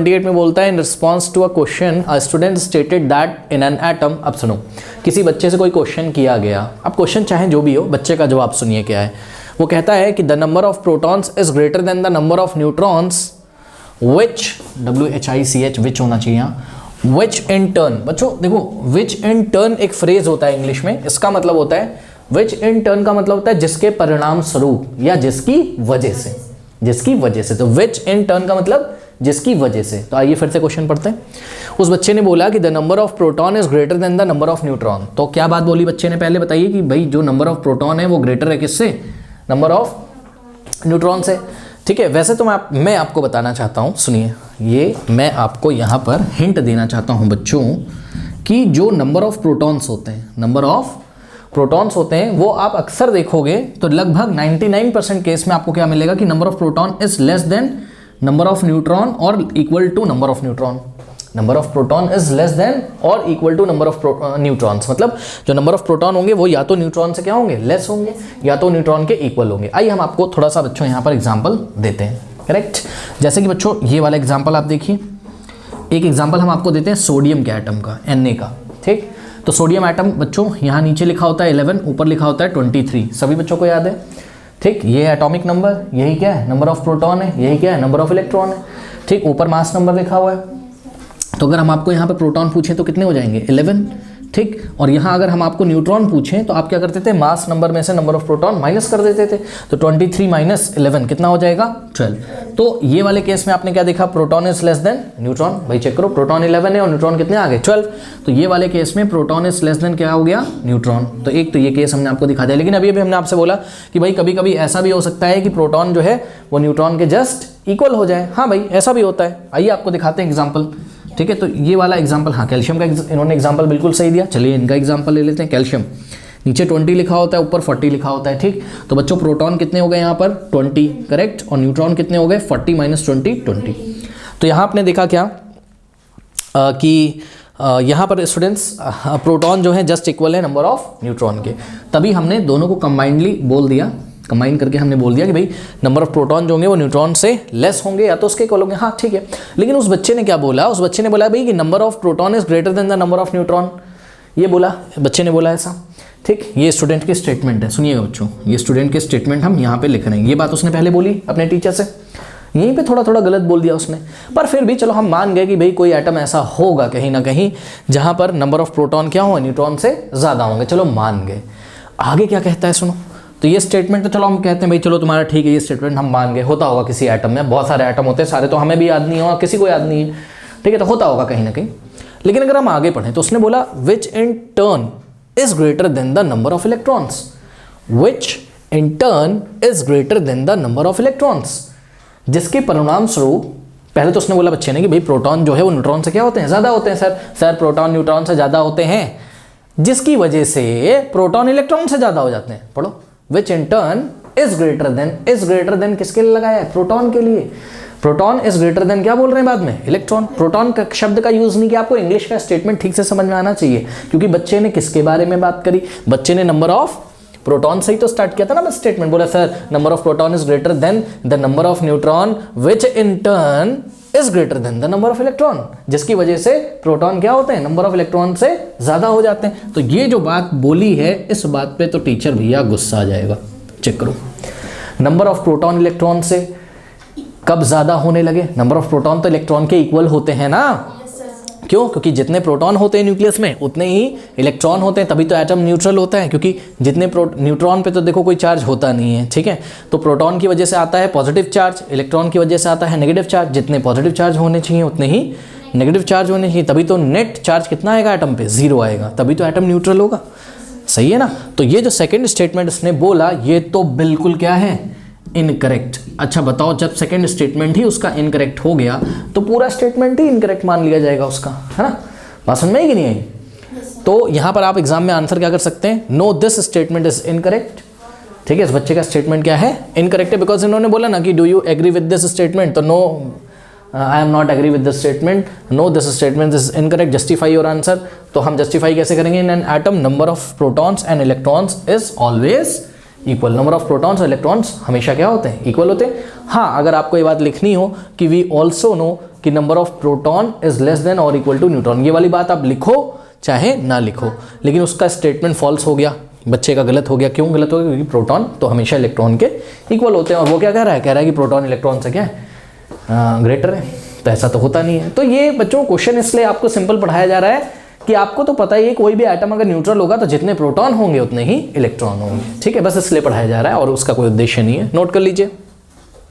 28 में बोलता है in response to a question a student stated that in an atom. अब सुनो, किसी बच्चे से कोई क्वेश्चन किया गया, अब क्वेश्चन चाहे जो भी हो, बच्चे का जवाब सुनिए क्या है। वो कहता है कि the number of protons is greater than the number of neutrons which, WHICH विच होना चाहिए, विच इन टर्न। बच्चों देखो, विच इन टर्न एक फ्रेज होता है इंग्लिश में, इसका मतलब होता है विच इन टर्न का मतलब होता है जिसके परिणाम स्वरूप या जिसकी वजह से, जिसकी वजह से। तो विच इन टर्न का मतलब जिसकी वजह से। तो आइए फिर से क्वेश्चन पढ़ते हैं। उस बच्चे ने बोला कि the number of proton is greater than the number of neutron. तो क्या बात बोली बच्चे ने, पहले बताइए कि भाई जो नंबर ऑफ प्रोटॉन है वो ग्रेटर है किससे, नंबर ऑफ न्यूट्रॉन से। ठीक है, वैसे तो मैं आपको बताना चाहता हूँ, सुनिए, ये मैं आपको यहाँ पर हिंट देना चाहता हूँ बच्चों कि जो नंबर ऑफ प्रोटॉन्स होते हैं, नंबर ऑफ प्रोटॉन्स होते हैं, वो आप अक्सर देखोगे तो लगभग 99% केस में आपको क्या मिलेगा कि number of proton is less than number of neutron और equal to number of neutron. Number of proton is less than और equal to number of neutrons. मतलब जो नंबर ऑफ प्रोटॉन होंगे वो या तो न्यूट्रॉन से क्या होंगे, लेस होंगे, या तो न्यूट्रॉन के इक्वल होंगे। आइए हम आपको थोड़ा सा बच्चों यहाँ पर एग्जाम्पल देते हैं। करेक्ट, जैसे कि बच्चों ये वाला एग्जाम्पल आप देखिए, एक एग्जाम्पल हम आपको देते हैं सोडियम के एटम का, Na का। ठीक, तो सोडियम एटम बच्चों यहाँ नीचे लिखा होता है 11, ऊपर लिखा होता है 23, सभी बच्चों को याद है। ठीक, ये एटॉमिक नंबर, यही क्या है, नंबर ऑफ प्रोटॉन है, यही क्या है, नंबर ऑफ इलेक्ट्रॉन है। ठीक, ऊपर मास नंबर लिखा हुआ है। तो अगर हम आपको यहाँ पे प्रोटॉन पूछें तो कितने हो जाएंगे, 11। ठीक, और यहाँ अगर हम आपको न्यूट्रॉन पूछें तो आप क्या करते थे, मास नंबर में से नंबर ऑफ प्रोटॉन माइनस कर देते थे। तो 23 माइनस 11 कितना हो जाएगा, 12। तो ये वाले केस में आपने क्या देखा, proton is less then neutron. भाई चेक करो, प्रोटॉन 11 है और न्यूट्रॉन कितने आ गए, 12। तो ये वाले केस में प्रोटॉन इज लेस देन क्या हो गया, न्यूट्रॉन। तो एक तो ये केस हमने आपको दिखा दिया। लेकिन अभी हमने आपसे बोला कि भाई कभी कभी ऐसा भी हो सकता है कि प्रोटॉन जो है वो न्यूट्रॉन के जस्ट इक्वल हो जाए। हाँ भाई, ऐसा भी होता है। आइए आपको दिखाते हैं एग्जाम्पल। ठीक है, तो ये वाला एग्जाम्पल, हाँ कैल्शियम का इन्होंने एग्जाम्पल बिल्कुल सही दिया। चलिए इनका एग्जाम्पल ले लेते हैं। कैल्शियम नीचे 20 लिखा होता है, ऊपर 40 लिखा होता है। ठीक, तो बच्चों प्रोटॉन कितने हो गए यहाँ पर, 20, करेक्ट, और न्यूट्रॉन कितने हो गए, 40 माइनस 20, 20। तो यहाँ आपने देखा क्या कि यहाँ पर स्टूडेंट्स प्रोटॉन जो है जस्ट इक्वल है नंबर ऑफ न्यूट्रॉन के। तभी हमने दोनों को कंबाइंडली बोल दिया, कंबाइन करके हमने बोल दिया कि भाई नंबर ऑफ प्रोटॉन जो होंगे वो न्यूट्रॉन से लेस होंगे या तो उसके इक्वल होंगे। हाँ ठीक है, लेकिन उस बच्चे ने क्या बोला, उस बच्चे ने बोला भाई कि number of proton is greater than the number of neutron. ये बोला, बच्चे ने बोला ऐसा। ठीक, ये स्टूडेंट की स्टेटमेंट है, सुनिएगा बच्चों, ये स्टूडेंट की स्टेटमेंट हम यहाँ पे लिख रहे हैं। ये बात उसने पहले बोली अपने टीचर से, यहीं पे थोड़ा थोड़ा गलत बोल दिया उसने, पर फिर भी चलो हम मान गए कि भाई कोई एटम ऐसा होगा कहीं ना कहीं जहाँ पर नंबर ऑफ प्रोटॉन क्या हो, न्यूट्रॉन से ज़्यादा होंगे। चलो मान गए। आगे क्या कहता है सुनो। तो ये स्टेटमेंट तो चलो हम कहते हैं भाई चलो तुम्हारा ठीक है, ये स्टेटमेंट हम मान गए, होता होगा किसी एटम में, बहुत सारे एटम होते हैं, सारे तो हमें भी याद नहीं होगा, किसी को याद नहीं है। ठीक है, तो होता होगा कहीं ना कहीं। लेकिन अगर हम आगे पढ़ें तो उसने बोला which in turn is greater than the number of electrons, which in turn is greater than the number of electrons, जिसके परिणाम स्वरूप, पहले तो उसने बोला बच्चे ने कि भाई प्रोटॉन जो है वो न्यूट्रॉन से क्या होते हैं, ज़्यादा होते हैं। सर प्रोटॉन न्यूट्रॉन से ज़्यादा होते हैं, जिसकी वजह से प्रोटॉन इलेक्ट्रॉन से ज़्यादा हो जाते हैं। पढ़ो, which in turn is greater than, is greater than किसके लिए लगाया है, प्रोटॉन के लिए। प्रोटॉन इज ग्रेटर देन क्या बोल रहे हैं बाद में, इलेक्ट्रॉन। प्रोटॉन का शब्द का यूज नहीं किया, आपको इंग्लिश का स्टेटमेंट ठीक से समझ में आना चाहिए, क्योंकि बच्चे ने किसके बारे में बात करी, बच्चे ने नंबर ऑफ प्रोटॉन से ही तो स्टार्ट किया था ना बस स्टेटमेंट। बोला sir number of proton is greater than the number of neutron which in turn is greater than the number of electron, जिसकी वजह से प्रोटॉन क्या होते हैं, नंबर ऑफ इलेक्ट्रॉन से ज्यादा हो जाते हैं। तो ये जो बात बोली है, इस बात पे तो टीचर भैया गुस्सा आ जाएगा। चेक करो, नंबर ऑफ प्रोटॉन इलेक्ट्रॉन से कब ज्यादा होने लगे, नंबर ऑफ प्रोटॉन तो इलेक्ट्रॉन के इक्वल होते हैं ना। क्यों? क्योंकि जितने प्रोटॉन होते हैं न्यूक्लियस में उतने ही इलेक्ट्रॉन होते हैं, तभी तो एटम न्यूट्रल होता है। क्योंकि जितने न्यूट्रॉन पे तो देखो कोई चार्ज होता नहीं है, ठीक है। तो प्रोटॉन की वजह से आता है पॉजिटिव चार्ज, इलेक्ट्रॉन की वजह से आता है नेगेटिव चार्ज। जितने पॉजिटिव चार्ज होने चाहिए उतने ही नेगेटिव चार्ज होने चाहिए, तभी तो नेट चार्ज कितना आएगा एटम पे, 0 आएगा, तभी तो एटम न्यूट्रल होगा। सही है ना। तो ये जो सेकेंड स्टेटमेंट उसने बोला, ये तो बिल्कुल क्या है, इनकरेक्ट। अच्छा बताओ, जब सेकंड स्टेटमेंट ही उसका इनकरेक्ट हो गया तो पूरा स्टेटमेंट ही इनकरेक्ट मान लिया जाएगा उसका, है ना। बात समझ में आई कि नहीं आई? तो यहां पर आप एग्जाम में आंसर क्या कर सकते हैं, no this statement is incorrect. ठीक है, इस बच्चे का स्टेटमेंट क्या है, इनकरेक्ट है। बिकॉज इन्होंने बोला ना कि do you agree with this statement, तो no I am not agree with this statement, no this statement is incorrect, justify your answer. तो हम जस्टिफाई कैसे करेंगे, in an atom number of protons and electrons is always equal. Number of protons और electrons हमेशा क्या होते हैं, equal होते हैं। हाँ, अगर आपको ये बात लिखनी हो कि वी ऑल्सो नो कि number of proton is less than और इक्वल टू न्यूट्रॉन। ये वाली बात आप लिखो चाहे ना लिखो, लेकिन उसका स्टेटमेंट फॉल्स हो गया, बच्चे का गलत हो गया। क्यों गलत हो गया? क्योंकि प्रोटॉन तो हमेशा इलेक्ट्रॉन के इक्वल होते हैं, और वो क्या कह रहा है? कह रहा है कि प्रोटॉन इलेक्ट्रॉन से क्या है, ग्रेटर है। तो ऐसा तो होता नहीं है। तो ये बच्चों क्वेश्चन इसलिए आपको सिंपल पढ़ाया जा रहा है कि आपको तो पता ही है कोई भी एटम अगर न्यूट्रल होगा तो जितने प्रोटॉन होंगे उतने ही इलेक्ट्रॉन होंगे। ठीक है, बस इसलिए पढ़ाया जा रहा है और उसका कोई उद्देश्य नहीं है। नोट कर लीजिए।